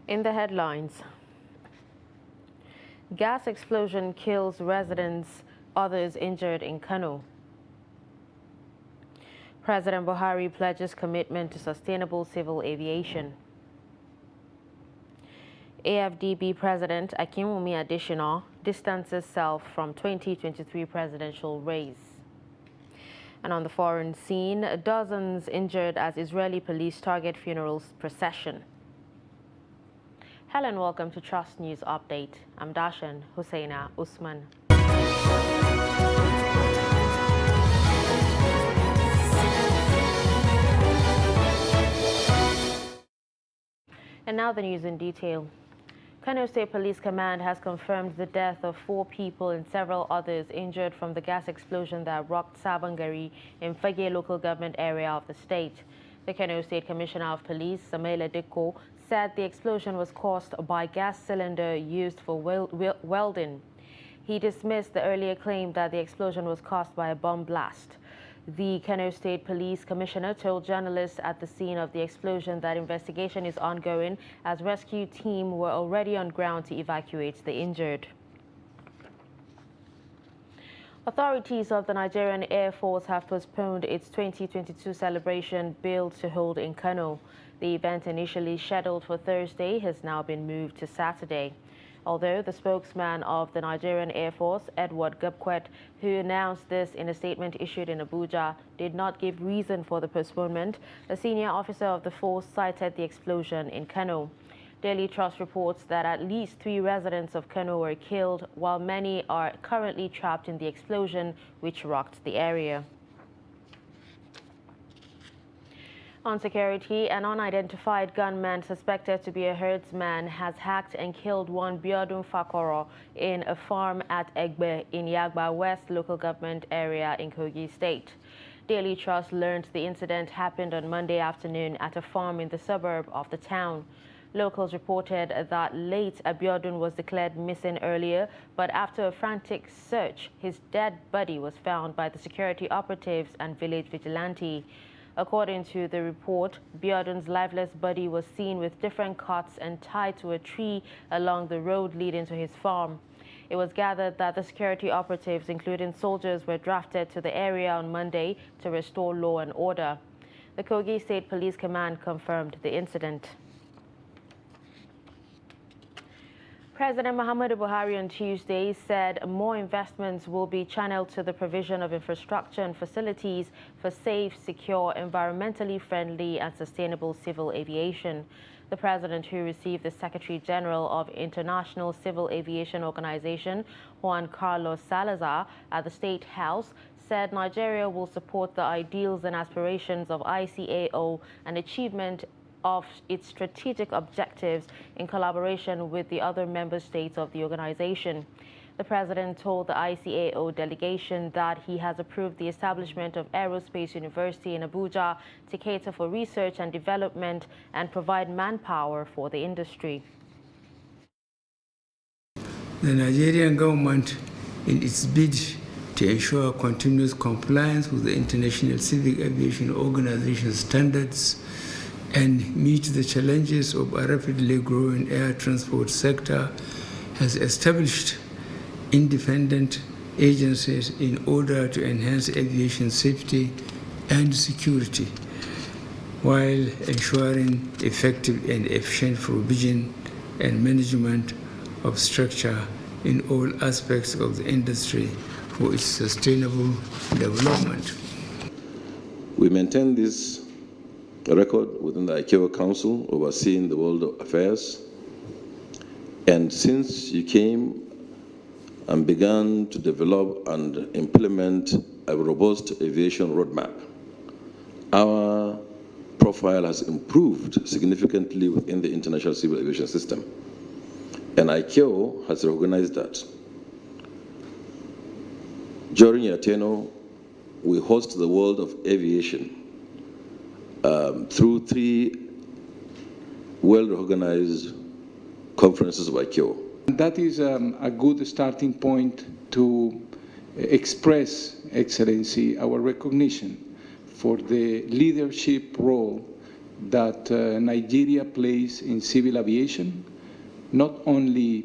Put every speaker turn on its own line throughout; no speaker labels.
In the headlines, gas explosion kills residents, others injured in Kano. President Buhari pledges commitment to sustainable civil aviation. AFDB President Kemi Adeosun distances self from 2023 presidential race. And on the foreign scene, dozens injured as Israeli police target funerals procession. Hello and welcome to Trust News Update. I'm Dashan Husseina Usman. And now the news in detail. Kano State Police Command has confirmed the death of 4 people and several others injured from the gas explosion that rocked Sabangari in Fagge local government area of the state. The Kano State Commissioner of Police, Samuel Adeko, said the explosion was caused by gas cylinder used for welding. He dismissed the earlier claim that the explosion was caused by a bomb blast. The Kano State Police Commissioner told journalists at the scene of the explosion that investigation is ongoing as rescue team were already on ground to evacuate the injured. Authorities of the Nigerian Air Force have postponed its 2022 celebration billed to hold in Kano. The event, initially scheduled for Thursday, has now been moved to Saturday. Although the spokesman of the Nigerian Air Force, Edward Gupkwet, who announced this in a statement issued in Abuja, did not give reason for the postponement, a senior officer of the force cited the explosion in Kano. Daily Trust reports that at least 3 residents of Kano were killed, while many are currently trapped in the explosion, which rocked the area. On security, an unidentified gunman suspected to be a herdsman has hacked and killed one Biodun Fakoro in a farm at Egbe in Yagba West local government area in Kogi State. Daily Trust learned the incident happened on Monday afternoon at a farm in the suburb of the town. Locals reported that late Abiodun was declared missing earlier, but after a frantic search, his dead body was found by the security operatives and village vigilante. According to the report, Biodun's lifeless body was seen with different cuts and tied to a tree along the road leading to his farm. It was gathered that the security operatives, including soldiers, were drafted to the area on Monday to restore law and order. The Kogi State Police Command confirmed the incident. President Muhammadu Buhari on Tuesday said more investments will be channeled to the provision of infrastructure and facilities for safe, secure, environmentally friendly and sustainable civil aviation. The president, who received the Secretary General of International Civil Aviation Organization, Juan Carlos Salazar, at the State House, said Nigeria will support the ideals and aspirations of ICAO and achievement of its strategic objectives in collaboration with the other member states of the organization. The president told the ICAO delegation that he has approved the establishment of Aerospace University in Abuja to cater for research and development and provide manpower for the industry.
The Nigerian government, in its bid to ensure continuous compliance with the International Civil Aviation Organization standards and meet the challenges of a rapidly growing air transport sector, has established independent agencies in order to enhance aviation safety and security, while ensuring effective and efficient provision and management of structure in all aspects of the industry for its sustainable development.
We maintain this record within the ICAO Council overseeing the world affairs. And since you came and began to develop and implement a robust aviation roadmap, our profile has improved significantly within the international civil aviation system. And ICAO has recognized that. During your tenure, we host the world of aviation through 3 well-organized conferences of ICAO.
That is a good starting point to express, Excellency, our recognition for the leadership role that Nigeria plays in civil aviation, not only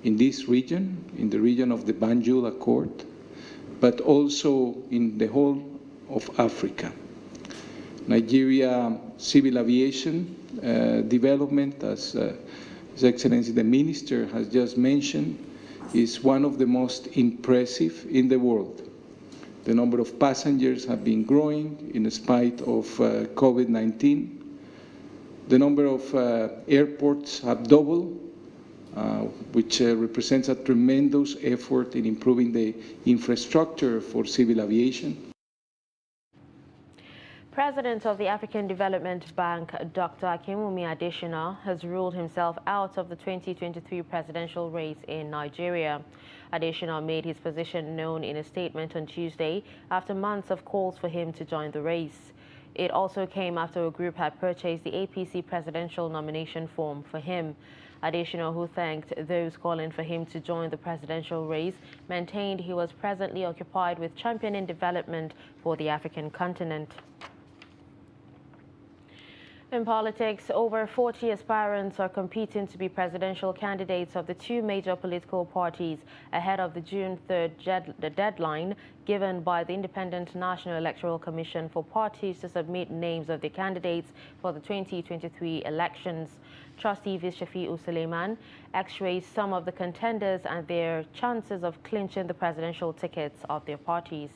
in this region, in the region of the Banjul Accord, but also in the whole of Africa. Nigeria civil aviation development, as His Excellency the Minister has just mentioned, is one of the most impressive in the world. The number of passengers have been growing in spite of COVID-19. The number of airports have doubled, which represents a tremendous effort in improving the infrastructure for civil aviation.
President of the African Development Bank, Dr. Kemi Adeosun, has ruled himself out of the 2023 presidential race in Nigeria. Adeosun made his position known in a statement on Tuesday after months of calls for him to join the race. It also came after a group had purchased the APC presidential nomination form for him. Adeosun, who thanked those calling for him to join the presidential race, maintained he was presently occupied with championing development for the African continent. In politics, over 40 aspirants are competing to be presidential candidates of the two major political parties ahead of the June 3rd deadline given by the Independent National Electoral Commission for parties to submit names of the candidates for the 2023 elections. Trustee Vice Shafi'u Suleiman x-rays some of the contenders and their chances of clinching the presidential tickets of their parties.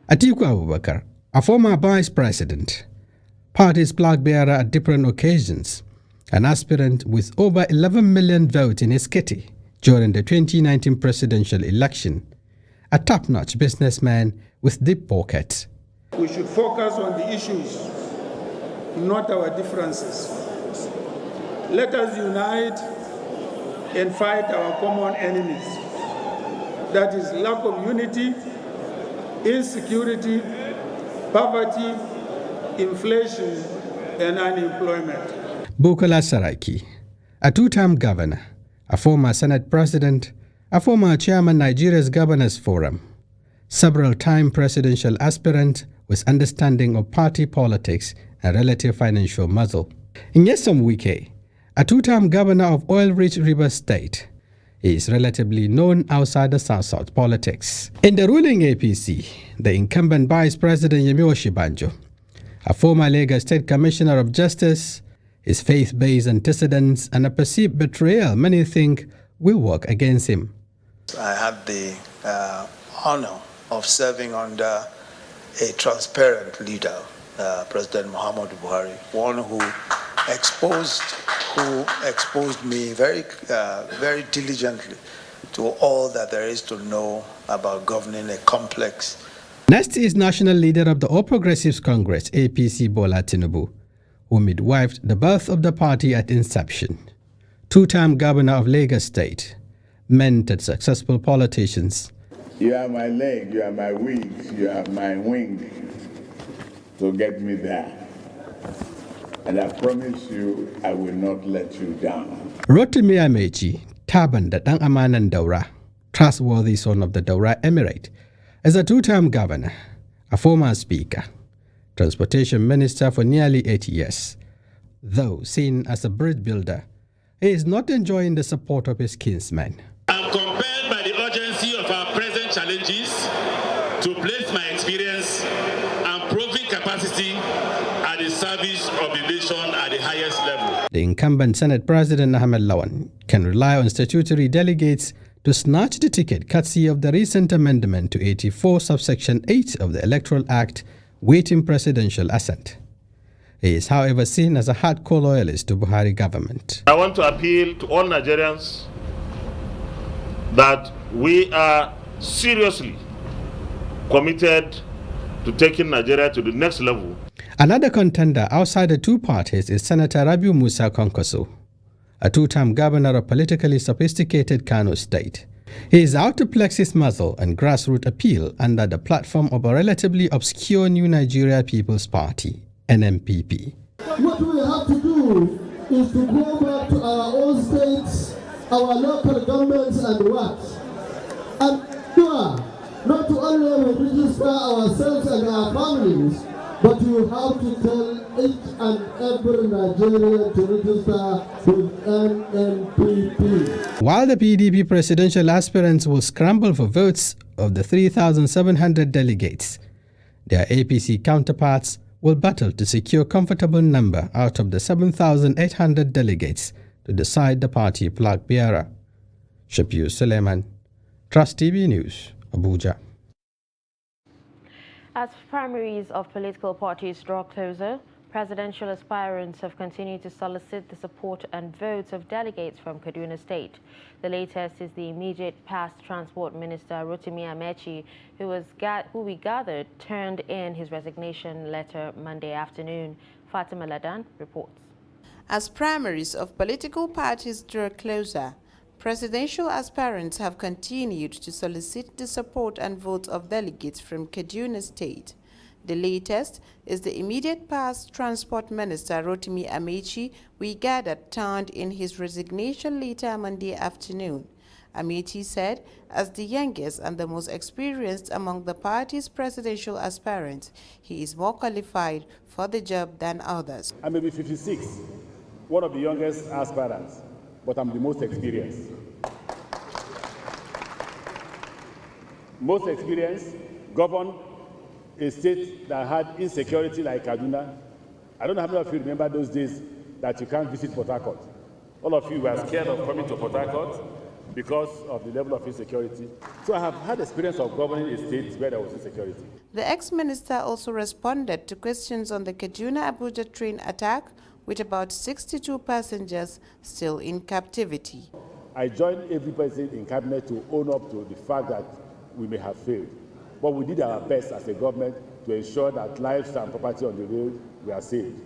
Atiku Abubakar, a former vice president, party's flag bearer at different occasions, an aspirant with over 11 million votes in his kitty during the 2019 presidential election, a top-notch businessman with deep pockets.
We should focus on the issues, not our differences. Let us unite and fight our common enemies. That is lack of unity, insecurity, poverty, inflation, and unemployment.
Bukola Saraki, a two-term governor, a former Senate president, a former chairman Nigeria's Governors Forum, several-time presidential aspirant with understanding of party politics and relative financial muscle. Nyesom Wike, a two-term governor of oil-rich Rivers State, is relatively known outside the South-South politics. In the ruling APC, the incumbent Vice President Yemi Oshibanjo, a former Lagos State Commissioner of Justice, his faith-based antecedents and a perceived betrayal many think will work against him.
I had the honor of serving under a transparent leader, President Muhammadu Buhari, one who exposed me very diligently to all that there is to know about governing a complex.
Next is national leader of the All Progressives Congress, APC, Bola Tinubu, who midwifed the birth of the party at inception. Two-term governor of Lagos State, mentored successful politicians.
You are my leg, you are my wings, you are my wing to get me there. And I promise you, I will not let you down.
Rotimi Amaechi, Taban da Dan Amanan Daura, trustworthy son of the Daura Emirate, as a two-term governor, a former speaker, transportation minister for nearly 8 years. Though seen as a bridge builder, he is not enjoying the support of his kinsmen.
I'm compelled by the urgency of our present challenges to place my experience and proven capacity at the service of the nation at the highest level.
The incumbent Senate President Ahmed Lawan can rely on statutory delegates to snatch the ticket courtesy of the recent amendment to 84 subsection 8 of the Electoral Act, waiting presidential assent. He is, however, seen as a hardcore loyalist to Buhari government.
I want to appeal to all Nigerians that we are seriously committed to taking Nigeria to the next level.
Another contender outside the two parties is Senator Rabiu Musa Kwankwaso, a two-term governor of politically sophisticated Kano State. He is out to flex his muscle and grassroots appeal under the platform of a relatively obscure New Nigeria People's Party, NNPP.
What we have to do is to go back to our own states, our local governments and what? And not to only register ourselves and our families, but you have to tell each and every Nigerian to register with NNPP.
While the PDP presidential aspirants will scramble for votes of the 3,700 delegates, their APC counterparts will battle to secure a comfortable number out of the 7,800 delegates to decide the party flag bearer. Shafiu Suleiman, Trust TV News, Abuja.
As primaries of political parties draw closer, presidential aspirants have continued to solicit the support and votes of delegates from Kaduna State. The latest is the immediate past Transport Minister Rotimi Amaechi, who we gathered turned in his resignation letter Monday afternoon. Fatima Ladan reports.
As primaries of political parties draw closer, presidential aspirants have continued to solicit the support and votes of delegates from Kaduna State. The latest is the immediate past Transport Minister Rotimi Amaechi we gathered turned in his resignation letter Monday afternoon. Amaechi said, as the youngest and the most experienced among the party's presidential aspirants, he is more qualified for the job than others.
I may be 56, one of the youngest aspirants, but I'm the most experienced. Most experienced, governed a state that had insecurity like Kaduna. I don't know how many of you remember those days that you can't visit Port Harcourt. All of you were scared of coming to Port Harcourt because of the level of insecurity. So I have had experience of governing a state where there was insecurity.
The ex-minister also responded to questions on the Kaduna-Abuja train attack with about 62 passengers still in captivity.
I joined every person in cabinet to own up to the fact that we may have failed. But we did our best as a government to ensure that lives and property on the road were saved.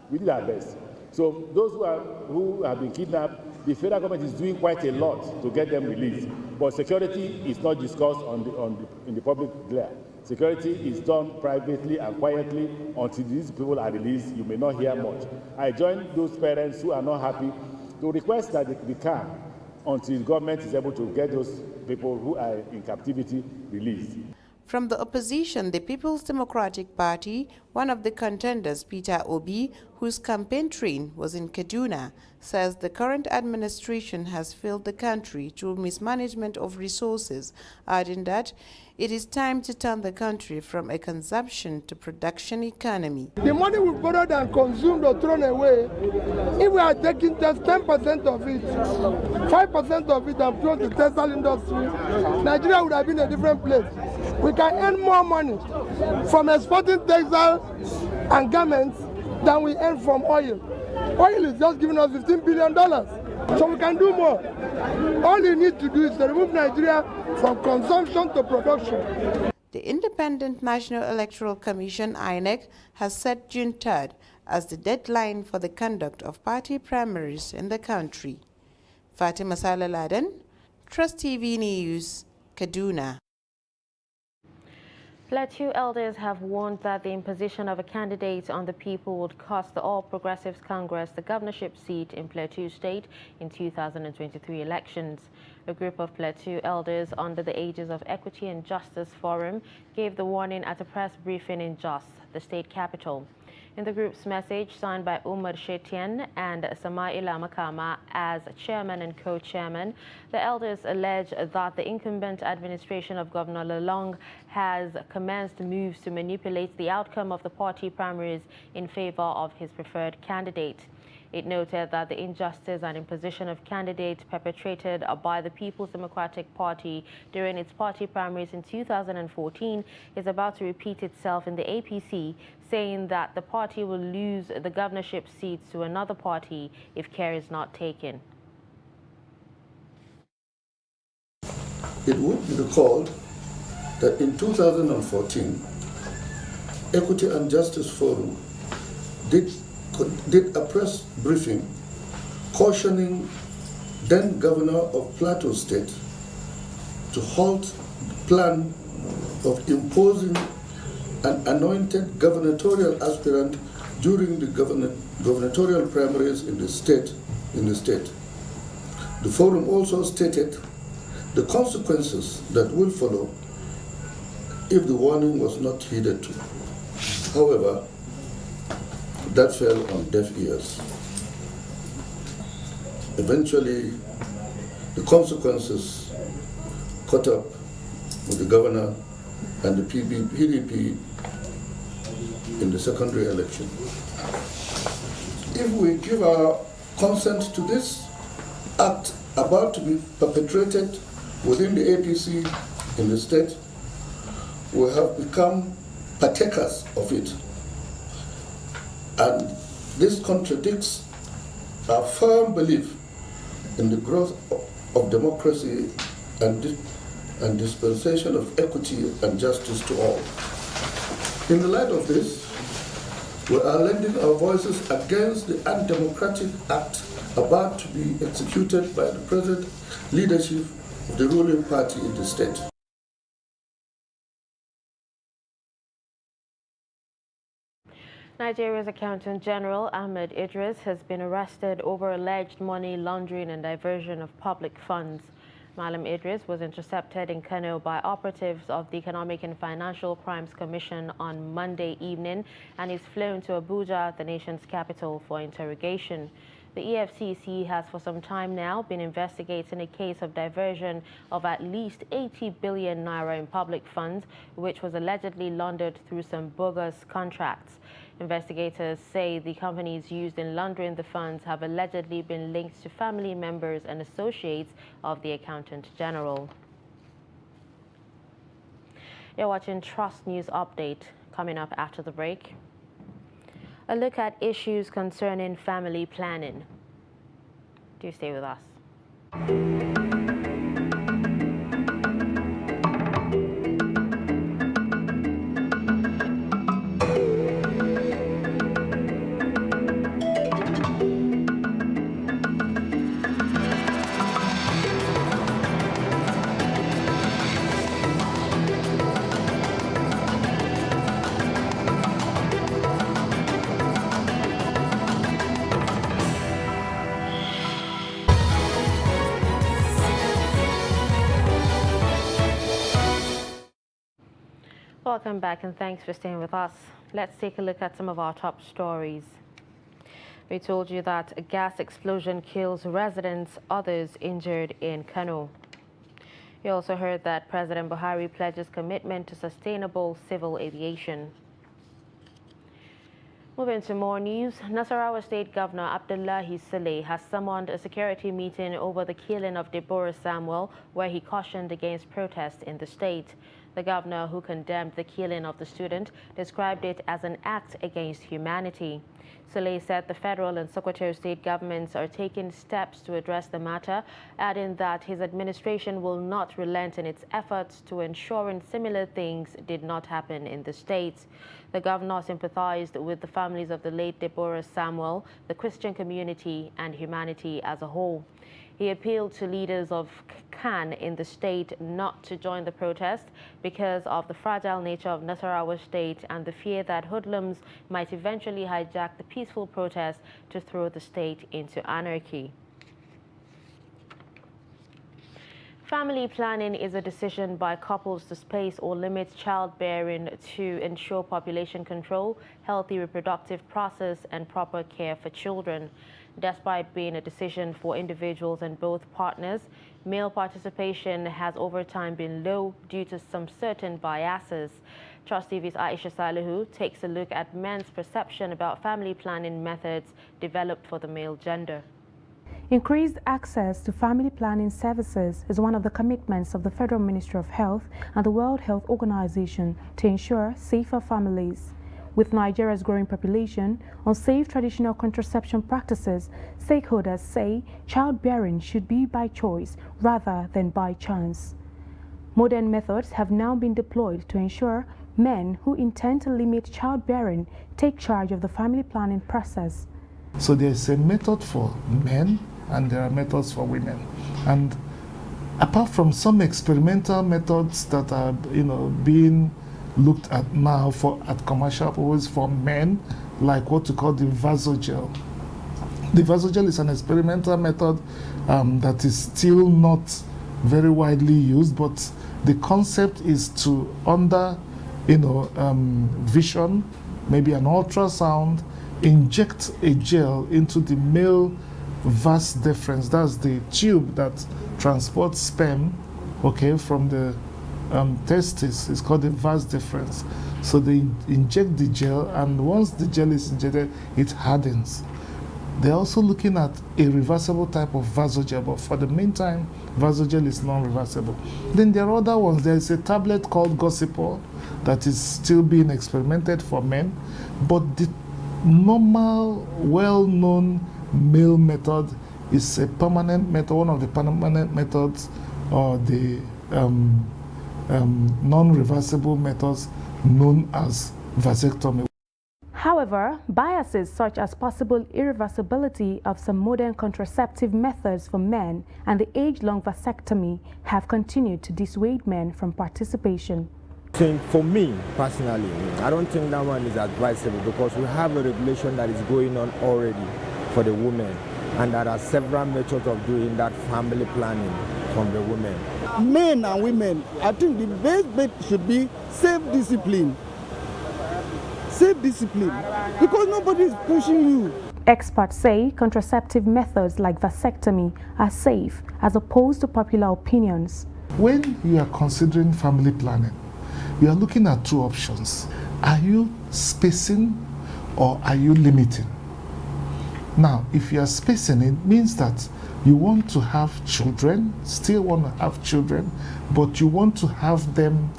We did our best. So those who have been kidnapped, the federal government is doing quite a lot to get them released. But security is not discussed in the public glare. Security is done privately and quietly until these people are released. You may not hear much. I join those parents who are not happy to request that they be calm until the government is able to get those people who are in captivity released.
From the opposition, the People's Democratic Party, one of the contenders, Peter Obi, whose campaign train was in Kaduna, says the current administration has failed the country through mismanagement of resources, adding that it is time to turn the country from a consumption to production economy.
The money we borrowed and consumed or thrown away, if we are taking just 10% of it, 5% of it and thrown to the textile industry, Nigeria would have been a different place. We can earn more money from exporting textiles and garments than we earn from oil. Oil is just giving us $15 billion, so we can do more. All you need to do is to remove Nigeria from consumption to production.
The Independent National Electoral Commission, INEC, has set June 3rd as the deadline for the conduct of party primaries in the country. Fatima Laden, Trust TV News, Kaduna.
Plateau elders have warned that the imposition of a candidate on the people would cost the All Progressives Congress the governorship seat in Plateau State in 2023 elections. A group of Plateau elders under the Aegis of Equity and Justice Forum gave the warning at a press briefing in Jos, the state capital. In the group's message, signed by Umar Shetien and Samaila Makama as chairman and co-chairman, the elders allege that the incumbent administration of Governor Lalong has commenced moves to manipulate the outcome of the party primaries in favor of his preferred candidate. It noted that the injustice and imposition of candidates perpetrated by the People's Democratic Party during its party primaries in 2014 is about to repeat itself in the APC, saying that the party will lose the governorship seats to another party if care is not taken.
It would be recalled that in 2014, Equity and Justice Forum did a press briefing cautioning then Governor of Plateau State to halt the plan of imposing an anointed gubernatorial aspirant during the gubernatorial primaries in the state. The forum also stated the consequences that will follow if the warning was not heeded to. However, that fell on deaf ears. Eventually, the consequences caught up with the governor and the PDP in the secondary election. If we give our consent to this act about to be perpetrated within the APC in the state, we have become partakers of it. And this contradicts our firm belief in the growth of democracy and dispensation of equity and justice to all. In the light of this, we are lending our voices against the undemocratic act about to be executed by the present leadership of the ruling party in the state.
Nigeria's Accountant General Ahmed Idris has been arrested over alleged money laundering and diversion of public funds. Malam Idris was intercepted in Kano by operatives of the Economic and Financial Crimes Commission on Monday evening and is flown to Abuja, the nation's capital, for interrogation. The EFCC has for some time now been investigating a case of diversion of at least 80 billion naira in public funds, which was allegedly laundered through some bogus contracts. Investigators say the companies used in laundering the funds have allegedly been linked to family members and associates of the Accountant General. You're watching Trust News Update. Coming up after the break, a look at issues concerning family planning. Do stay with us. Welcome back and thanks for staying with us. Let's take a look at some of our top stories. We told you that a gas explosion kills residents, others injured in Kano. You also heard that President Buhari pledges commitment to sustainable civil aviation. Moving to more news, Nasarawa State Governor Abdullahi Saleh has summoned a security meeting over the killing of Deborah Samuel, where he cautioned against protests in the state. The governor, who condemned the killing of the student, described it as an act against humanity. Saleh said the federal and Sokoto state governments are taking steps to address the matter, adding that his administration will not relent in its efforts to ensuring similar things did not happen in the state. The governor sympathized with the families of the late Deborah Samuel, the Christian community, and humanity as a whole. He appealed to leaders of Khan in the state not to join the protest because of the fragile nature of Nasarawa state and the fear that hoodlums might eventually hijack the peaceful protest to throw the state into anarchy. Family planning is a decision by couples to space or limit childbearing to ensure population control, healthy reproductive process, and proper care for children. Despite being a decision for individuals and both partners, male participation has over time been low due to some certain biases. Trust TV's Aisha Salihu takes a look at men's perception about family planning methods developed for the male gender.
Increased access to family planning services is one of the commitments of the Federal Ministry of Health and the World Health Organization to ensure safer families. With Nigeria's growing population, unsafe traditional contraception practices, stakeholders say childbearing should be by choice rather than by chance. Modern methods have now been deployed to ensure men who intend to limit childbearing take charge of the family planning process.
So there's a method for men and there are methods for women. And apart from some experimental methods that are, being looked at now at commercial purposes for men, like what we call the vasogel. The vasogel is an experimental method that is still not very widely used, but the concept is to under vision maybe an ultrasound, inject a gel into the male vas deferens. That's the tube that transports sperm, okay, from the testis. It's called the vas deferens. So they inject the gel, and once the gel is injected, it hardens. They're also looking at a reversible type of vasogel, but for the meantime, vasogel is non-reversible. Then there are other ones. There's a tablet called Gossipol that is still being experimented for men, but the normal, well-known male method is a permanent method, one of the permanent methods, or the non-reversible methods known as vasectomy.
However, biases such as possible irreversibility of some modern contraceptive methods for men and the age-long vasectomy have continued to dissuade men from participation.
For me, personally, I don't think that one is advisable because we have a regulation that is going on already for the women, and there are several methods of doing that family planning from the women.
Men and women, I think the best bet should be self-discipline. Self-discipline, because nobody is pushing you.
Experts say contraceptive methods like vasectomy are safe as opposed to popular opinions.
When you are considering family planning, you are looking at two options. Are you spacing or are you limiting? Now, if you are spacing, it means that you want to have children, still want to have children, but you want to have them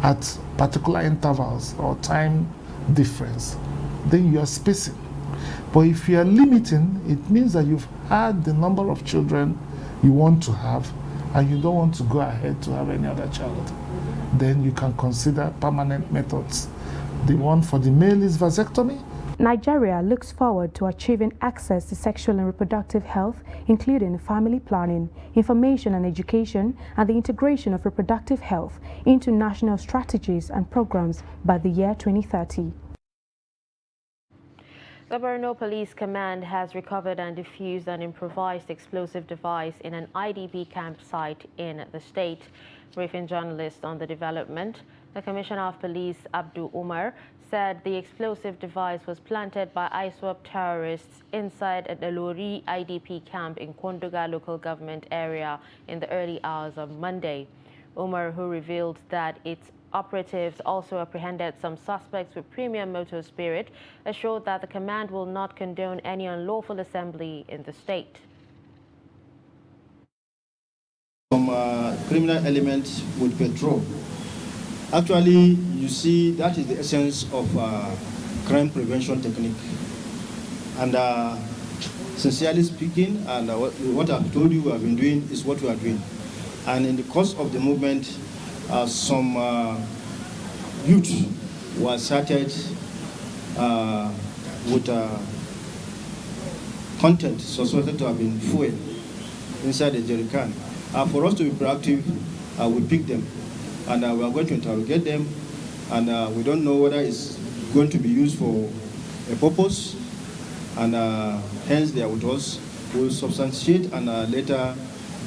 at particular intervals or time difference. Then you are spacing. But if you are limiting, it means that you've had the number of children you want to have and you don't want to go ahead to have any other child. Then you can consider permanent methods. The one for the male is vasectomy.
Nigeria looks forward to achieving access to sexual and reproductive health, including family planning, information and education, and the integration of reproductive health into national strategies and programs by the year 2030.
The Borno Police Command has recovered and defused an improvised explosive device in an IDP campsite in the state. Briefing journalists on the development, the Commissioner of Police, Abdul Umar, said the explosive device was planted by ISWAP terrorists inside a Delori IDP camp in Kondoga local government area in the early hours of Monday. Umar, who revealed that its operatives also apprehended some suspects with premium motor spirit, assured that the command will not condone any unlawful assembly in the state.
Some criminal elements would patrol. Actually, you see, that is the essence of crime prevention technique. And sincerely speaking, and what I've told you we have been doing is what we are doing. And in the course of the movement, some youth were sighted with content suspected to have been fuel inside the jerry can. For us to be proactive, we pick them. And we are going to interrogate them, and we don't know whether it's going to be used for a purpose, and hence they are with us. We'll substantiate and later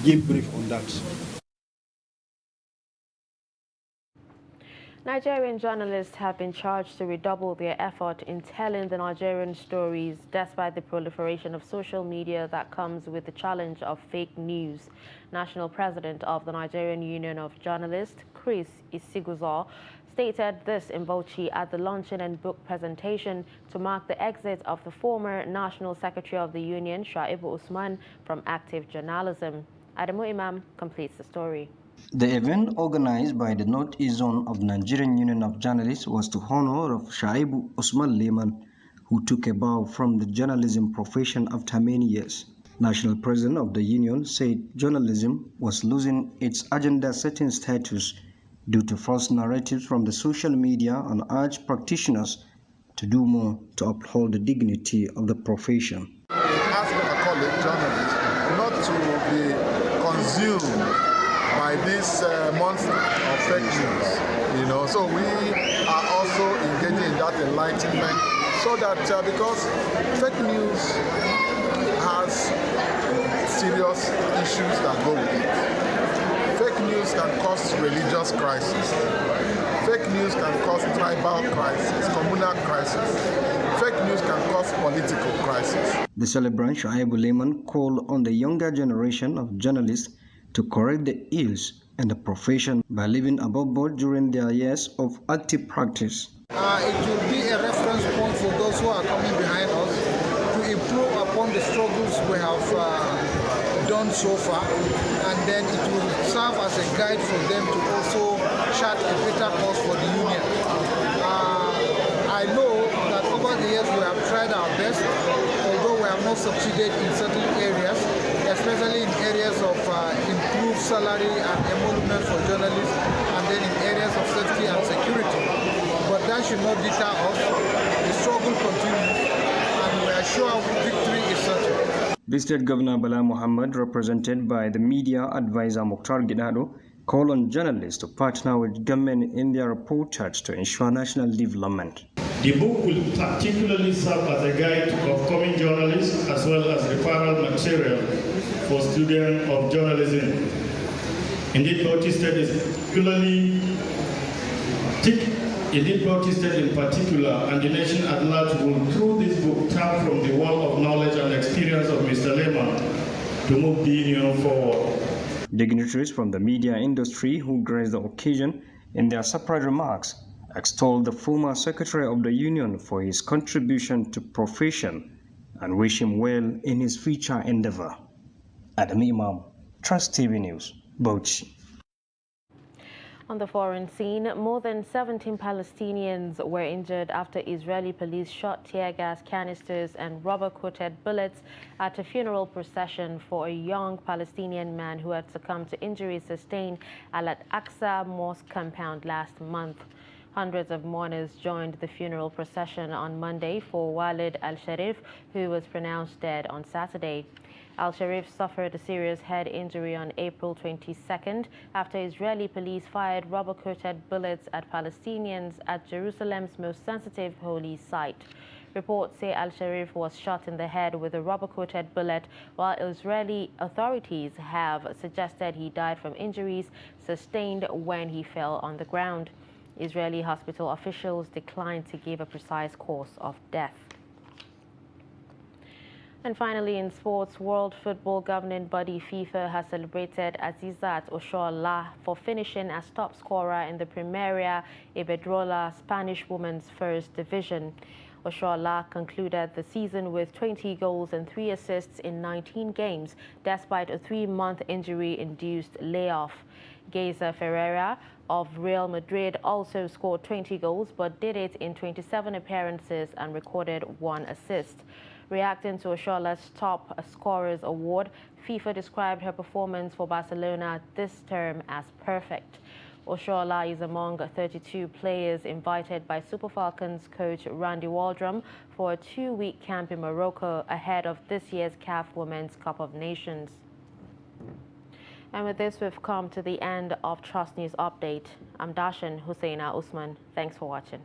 give brief on that.
Nigerian journalists have been charged to redouble their effort in telling the Nigerian stories despite the proliferation of social media that comes with the challenge of fake news. National President of the Nigerian Union of Journalists, Chris Isiguzo, stated this in Bauchi at the luncheon and book presentation to mark the exit of the former National Secretary of the Union, Shaibu Usman, from active journalism. Adamu Imam completes the story.
The event, organized by the Northeast Zone of the Nigerian Union of Journalists, was to honor of Shaibu Usman Lehman, who took a bow from the journalism profession after many years. National President of the Union said journalism was losing its agenda-setting status due to false narratives from the social media, and urged practitioners to do more to uphold the dignity of the profession.
Ask our colleague journalists not to be consumed by this monster of fake news, so we are also engaging in that enlightenment, so that because fake news has serious issues that go with it. Fake news can cause religious crisis. Fake news can cause tribal crisis, communal crisis. Fake news can cause political crisis.
The celebrant Shaibu Lehman called on the younger generation of journalists to correct the ills in the profession by living above board during their years of active practice.
It will be a reference point for those who are coming behind us to improve upon the struggles we have done so far, and then it will serve as a guide for them to also chart a better course for the union. I know that over the years we have tried our best, although we have not succeeded in certain areas, especially in areas of improved salary and emolument for journalists, and then in areas of safety and security. But that should not deter us. The struggle continues, and we are sure victory is certain.
The State Governor Bala Muhammad, represented by the media advisor Mukhtar Gidado, called on journalists to partner with government in their approach to ensure national development.
The book will particularly serve as a guide to upcoming journalists as well as referral material for students of journalism. Indeed, Bauchi State in particular, and the nation at large will, through this book, tap from the wealth of knowledge and experience of Mr. Lehman to move the union forward.
Dignitaries from the media industry who graced the occasion in their separate remarks extolled the former Secretary of the Union for his contribution to profession and wish him well in his future endeavor. Adam Imam, Trust TV News, Bauchi.
On the foreign scene, more than 17 Palestinians were injured after Israeli police shot tear gas canisters and rubber-coated bullets at a funeral procession for a young Palestinian man who had succumbed to injuries sustained at Al-Aqsa Mosque compound last month. Hundreds of mourners joined the funeral procession on Monday for Walid al-Sharif, who was pronounced dead on Saturday. Al-Sharif suffered a serious head injury on April 22nd after Israeli police fired rubber-coated bullets at Palestinians at Jerusalem's most sensitive holy site. Reports say Al-Sharif was shot in the head with a rubber-coated bullet, while Israeli authorities have suggested he died from injuries sustained when he fell on the ground. Israeli hospital officials declined to give a precise cause of death. And finally, in sports, World Football Governing Body FIFA has celebrated Azizat Oshoala for finishing as top scorer in the Primera Iberdrola Spanish Women's First Division. Oshoala concluded the season with 20 goals and 3 assists in 19 games, despite a 3-month injury-induced layoff. Geza Ferreira of Real Madrid also scored 20 goals, but did it in 27 appearances and recorded 1 assist. Reacting to Oshoala's Top Scorers Award, FIFA described her performance for Barcelona this term as perfect. Oshoala is among 32 players invited by Super Falcons coach Randy Waldrum for a 2-week camp in Morocco ahead of this year's CAF Women's Cup of Nations. And with this, we've come to the end of Trust News Update. I'm Dashan Husseina Usman. Thanks for watching.